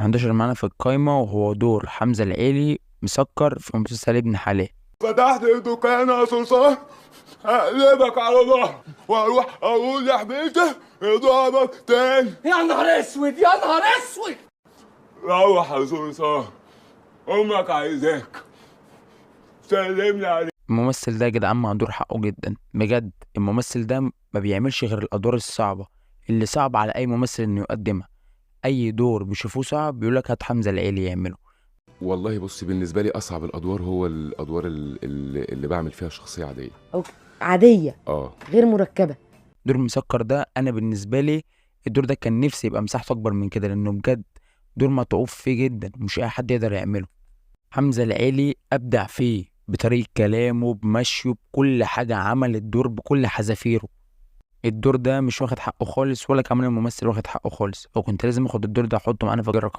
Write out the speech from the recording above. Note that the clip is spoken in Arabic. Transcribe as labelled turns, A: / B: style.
A: 11 معانا في القايمة، وهو دور حمزة العيلي مسكر في مسلسل ابن حلال.
B: فتحت الدكان يا صرصار، هقلبك على ظهر واروح اقول لحبيبتي اضربك تاني.
C: يا نهار اسود يا نهار اسود.
B: روح يا صرصار، امك عايزاك، سلمني عليك.
A: الممثل ده يا جدعان مهدور حقه جدا بجد. الممثل ده ما بيعملش غير الادوار الصعبة اللي صعب على اي ممثل انه يقدمها. اي دور بيشوفوه صعب بيقولك هات حمزة العيلي يعمله.
D: والله بصي، بالنسبه لي اصعب الادوار هو الادوار اللي بعمل فيها شخصيه عاديه.
E: أو عادية
D: اه
E: غير مركبة.
A: دور مسكر ده انا بالنسبة لي الدور ده كان نفسي يبقى مساحته اكبر من كده، لانه بجد دور متعوب فيه جدا ومش اي حد يقدر يعمله. حمزة العيلي ابدع فيه بطريقة كلامه بمشيه بكل حاجة، عمل الدور بكل حذافيره. الدور ده مش واخد حقه خالص، ولا كمان الممثل واخد حقه خالص، وكنت لازم اخد الدور ده احطه معانا في الرقم